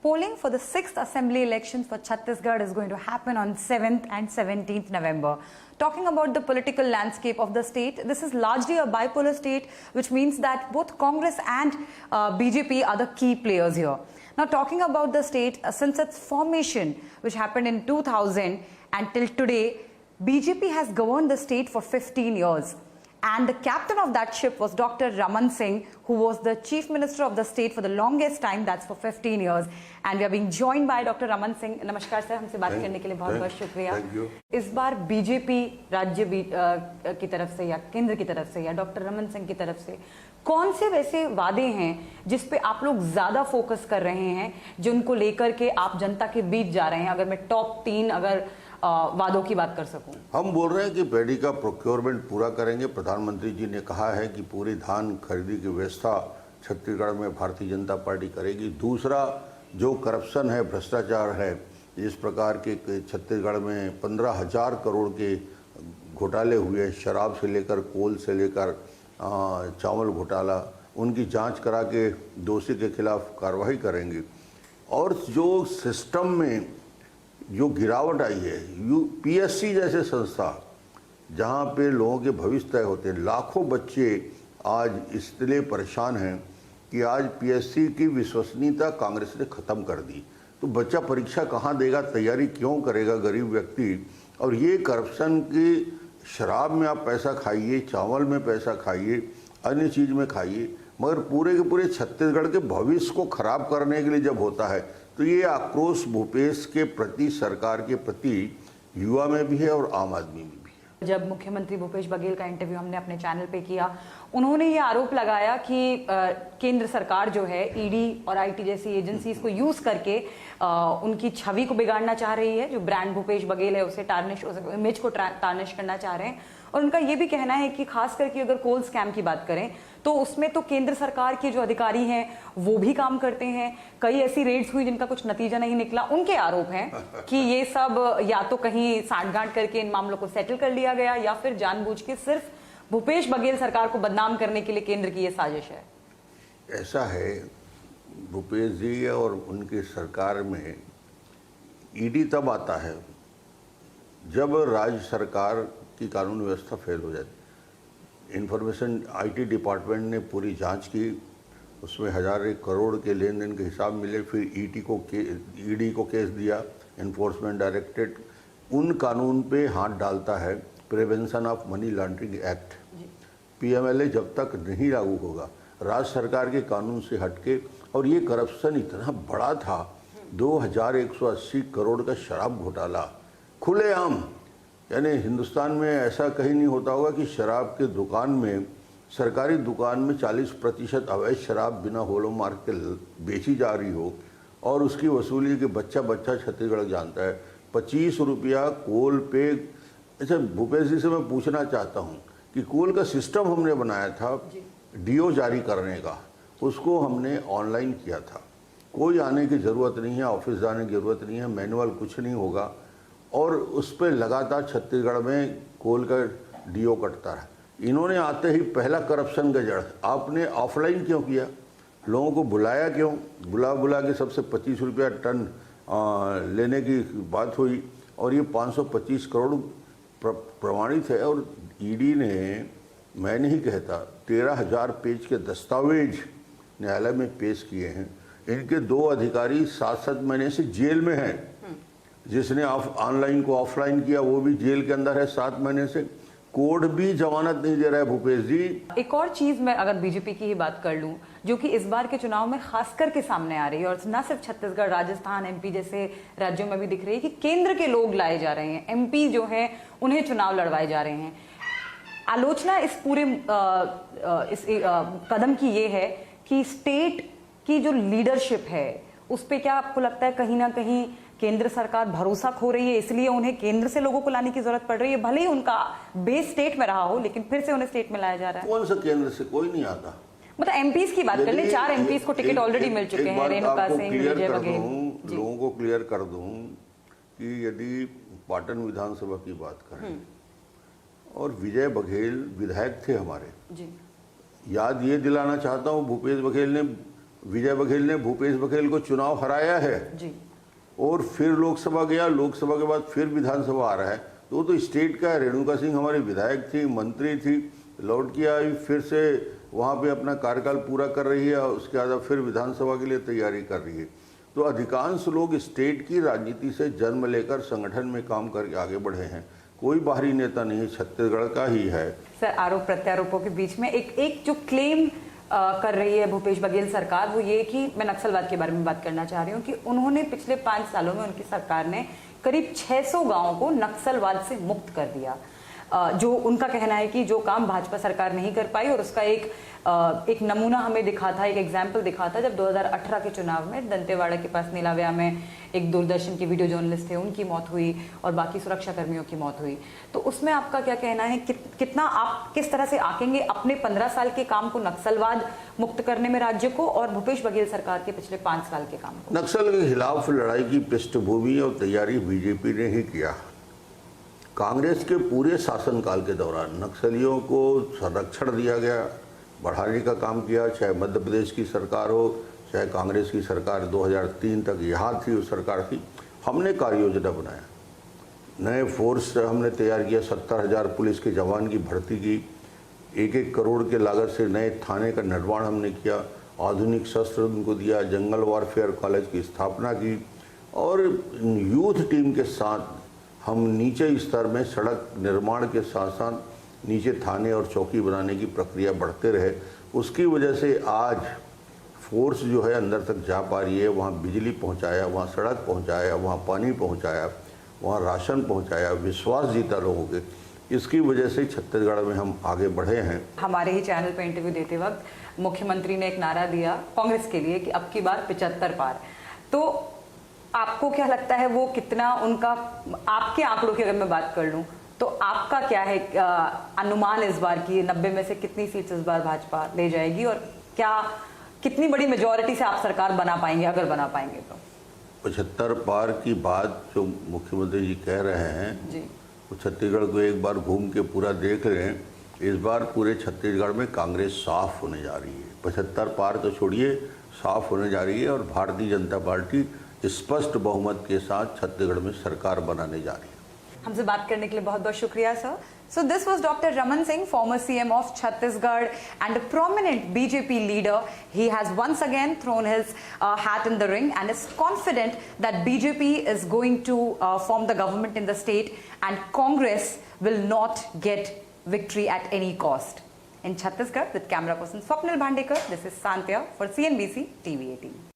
Polling for the 6th Assembly elections for Chhattisgarh is going to happen on 7th and 17th November. Talking about the political landscape of the state, this is largely a bipolar state, which means that both Congress and BJP are the key players here. Now, talking about the state, since its formation, which happened in 2000 until today, BJP has governed the state for 15 years. And the captain of that ship was Dr. Raman Singh, who was the chief minister of the state for the longest time, that's for 15 years. And we are being joined by Dr. Raman Singh. नमस्कार sir, हमसे बात करने के लिए बहुत-बहुत शुक्रिया। इस बार BJP राज्य की तरफ से या केंद्र की तरफ से या डॉक्टर रमन सिंह की तरफ से कौन से वैसे वादे हैं जिस पे आप लोग ज्यादा फोकस कर रहे हैं, जिनको लेकर के आप जनता के बीच जा रहे हैं? अगर मैं टॉप 3 अगर वादों की बात कर सकूं। हम बोल रहे हैं कि पैडी का प्रोक्योरमेंट पूरा करेंगे। प्रधानमंत्री जी ने कहा है कि पूरी धान खरीदी की व्यवस्था छत्तीसगढ़ में भारतीय जनता पार्टी करेगी। दूसरा, जो करप्शन है, भ्रष्टाचार है, इस प्रकार के छत्तीसगढ़ में 15,000 करोड़ के घोटाले हुए, शराब से लेकर कोल से लेकर चावल घोटाला, उनकी जांच करा के दोषी के खिलाफ कार्रवाई करेंगे। और जो सिस्टम में जो गिरावट आई है, पीएससी जैसे संस्था जहाँ पे लोगों के भविष्य तय होते हैं, लाखों बच्चे आज इसलिए परेशान हैं कि आज पीएससी की विश्वसनीयता कांग्रेस ने ख़त्म कर दी। तो बच्चा परीक्षा कहाँ देगा, तैयारी क्यों करेगा गरीब व्यक्ति? और ये करप्शन की शराब में आप पैसा खाइए, चावल में पैसा खाइए, अन्य चीज़ में खाइए, मगर पूरे के पूरे छत्तीसगढ़ के भविष्य को खराब करने के लिए जब होता है तो ये आक्रोश भूपेश के प्रति, सरकार के प्रति युवा में भी है और आम आदमी में भी है। जब मुख्यमंत्री भूपेश बघेल का इंटरव्यू हमने अपने चैनल पे किया, उन्होंने ये आरोप लगाया कि केंद्र सरकार जो है ईडी और आईटी जैसी एजेंसीज को यूज करके उनकी छवि को बिगाड़ना चाह रही है। जो ब्रांड भूपेश बघेल है उसे टार्निश, इमेज को टार्निश करना चाह रहे हैं। और उनका ये भी कहना है कि खास करके अगर कोल स्कैम की बात करें तो उसमें तो केंद्र सरकार के जो अधिकारी हैं वो भी काम करते हैं। कई ऐसी रेड्स हुई जिनका कुछ नतीजा नहीं निकला। उनके आरोप हैं कि ये सब या तो कहीं सांठगांठ करके इन मामलों को सेटल कर लिया गया या फिर जानबूझ के सिर्फ भूपेश बघेल सरकार को बदनाम करने के लिए केंद्र की ये साजिश है। ऐसा है, भूपेश जी और उनकी सरकार में ईडी तब आता है जब राज्य सरकार की कानून व्यवस्था फेल हो जाती। इंफॉर्मेशन आईटी डिपार्टमेंट ने पूरी जांच की, उसमें 1001 करोड़ के लेन देन के हिसाब मिले। फिर ईडी को केस दिया, एनफोर्समेंट डायरेक्टरेट उन कानून पे हाथ डालता है, prevention of money laundering act, PMLA जब तक नहीं लागू होगा राज्य सरकार के कानून से हटके। और ये करप्शन इतना बड़ा था, 2180 करोड़ का शराब घोटाला खुलेआम। यानी हिंदुस्तान में ऐसा कहीं नहीं होता होगा कि शराब के दुकान में, सरकारी दुकान में 40% अवैध शराब बिना होलो मार्क के बेची जा रही हो और उसकी वसूली के बच्चा छत्तीसगढ़ जानता है। 25 रुपया कोल पे। अच्छा, भूपेश जी से मैं पूछना चाहता हूँ कि कोल का सिस्टम हमने बनाया था डीओ जारी करने का, उसको हमने ऑनलाइन किया था। कोई आने की ज़रूरत नहीं है, ऑफिस जाने की ज़रूरत नहीं है, मैनुअल कुछ नहीं होगा। और उस पर लगातार छत्तीसगढ़ में कोल का डीओ कटता रहा। इन्होंने आते ही पहला करप्शन का जड़, आपने ऑफलाइन क्यों किया? लोगों को बुलाया क्यों? बुला के सबसे 25 रुपया टन लेने की बात हुई और ये 525 करोड़ प्रमाणित है। और ईडी ने, मैं नहीं कहता, 13,000 पेज के दस्तावेज न्यायालय में पेश किए हैं। इनके 2 अधिकारी 7-7 महीने से जेल में हैं। जिसने ऑनलाइन को ऑफलाइन किया वो भी जेल के अंदर है 7 महीने से। कोर्ट भी जमानत नहीं दे रहा है भूपेश जी। एक और चीज मैं अगर बीजेपी की ही बात कर लूं, जो कि इस बार के चुनाव में खास करके सामने आ रही है और न सिर्फ छत्तीसगढ़, राजस्थान, एमपी जैसे राज्यों में भी दिख रही है कि केंद्र के लोग लाए जा रहे हैं, एमपी जो हैं उन्हें चुनाव लड़वाए जा रहे हैं। आलोचना इस पूरे कदम की ये है कि स्टेट की जो लीडरशिप है उस पर क्या आपको लगता है कहीं ना कहीं केंद्र सरकार भरोसा खो रही है, इसलिए उन्हें केंद्र से लोगों को लाने की जरूरत पड़ रही है? भले ही उनका बेस स्टेट में रहा हो, लेकिन फिर से उन्हें स्टेट में लाया जा रहा है। कौन सा केंद्र से? कोई नहीं आता। मतलब एमपीज की बात कर ले, 4 एमपीज को टिकट ऑलरेडी मिल चुके हैं, रेणुका सिंह, विजय बघेल। लोगों को क्लियर कर दूं कि यदि पाटन विधानसभा की बात करें और विजय बघेल विधायक थे हमारे, याद ये दिलाना चाहता हूँ, भूपेश बघेल ने विजय बघेल ने भूपेश बघेल को चुनाव हराया है जी। और फिर लोकसभा गया, लोकसभा के बाद फिर विधानसभा आ रहा है। तो स्टेट का है। रेणुका सिंह हमारी विधायक थी, मंत्री थी, लौट के आई, फिर से वहाँ पे अपना कार्यकाल पूरा कर रही है, उसके बाद फिर विधानसभा के लिए तैयारी कर रही है। तो अधिकांश लोग स्टेट की राजनीति से जन्म लेकर संगठन में काम करके आगे बढ़े हैं। कोई बाहरी नेता नहीं, छत्तीसगढ़ का ही है। सर, आरोप प्रत्यारोपों के बीच में एक जो क्लेम कर रही है भूपेश बघेल सरकार, वो ये कि मैं नक्सलवाद के बारे में बात करना चाह रही हूँ कि उन्होंने पिछले 5 सालों में उनकी सरकार ने करीब 600 गांवों को नक्सलवाद से मुक्त कर दिया। जो उनका कहना है कि जो काम भाजपा सरकार नहीं कर पाई, और उसका एक नमूना हमें दिखा था, एक एग्जाम्पल दिखा था जब 2018 के चुनाव में दंतेवाड़ा के पास नीलाव्या में एक दूरदर्शन के वीडियो जर्नलिस्ट थे, उनकी मौत हुई और बाकी सुरक्षा कर्मियों की मौत हुई। तो उसमें आपका क्या कहना है, कितना आप किस तरह से आकेंगे अपने 15 साल के काम को नक्सलवाद मुक्त करने में राज्य को, और भूपेश बघेल सरकार के पिछले 5 साल के काम को? नक्सल के खिलाफ लड़ाई की पृष्ठभूमि और तैयारी बीजेपी ने ही किया। कांग्रेस के पूरे शासनकाल के दौरान नक्सलियों को संरक्षण दिया गया, बढ़ाने का काम किया, चाहे मध्य प्रदेश की सरकार हो, चाहे कांग्रेस की सरकार 2003 तक यहाँ थी, उस सरकार थी। हमने कार्य योजना बनाया, नए फोर्स हमने तैयार किया, 70,000 पुलिस के जवान की भर्ती की, 1-1 करोड़ के लागत से नए थाने का निर्माण हमने किया, आधुनिक शस्त्र उनको दिया, जंगल वारफेयर कॉलेज की स्थापना की, और यूथ टीम के साथ हम नीचे स्तर में सड़क निर्माण के साथ साथ नीचे थाने और चौकी बनाने की प्रक्रिया बढ़ते रहे। उसकी वजह से आज फोर्स जो है अंदर तक जा पा रही है। वहाँ बिजली पहुँचाया, वहाँ सड़क पहुँचाया, वहाँ पानी पहुँचाया, वहाँ राशन पहुँचाया, विश्वास जीता लोगों के। इसकी वजह से छत्तीसगढ़ में हम आगे बढ़े हैं। हमारे ही चैनल पर इंटरव्यू देते वक्त मुख्यमंत्री ने एक नारा दिया कांग्रेस के लिए कि अब की बार 75 पार। तो आपको क्या लगता है वो कितना उनका, आपके आंकड़ों की अगर मैं बात कर लूं तो आपका क्या है अनुमान इस बार की 90 में से कितनी सीट्स इस बार भाजपा ले जाएगी, और क्या कितनी बड़ी मेजॉरिटी से आप सरकार बना पाएंगे, अगर बना पाएंगे तो? 75 पार की बात जो मुख्यमंत्री जी कह रहे हैं जी, वो छत्तीसगढ़ को एक बार घूम के पूरा देख रहे हैं। इस बार पूरे छत्तीसगढ़ में कांग्रेस साफ होने जा रही है। 75 पार तो छोड़िए, साफ होने जा रही है, और भारतीय जनता पार्टी स्पष्ट बहुमत के साथ छत्तीसगढ़ में सरकार बनाने जा रही है। हमसे बात करने के लिए बहुत बहुत शुक्रिया sir. So this was Dr. Raman Singh, former CM of Chhattisgarh and a prominent BJP leader. He has once again thrown his hat in the ring and is confident that BJP is going to form the government in the state and Congress will not get victory at any cost. In Chhattisgarh, with camera person Swapnil Bhandekar, this is Santya for CNBC TV 18.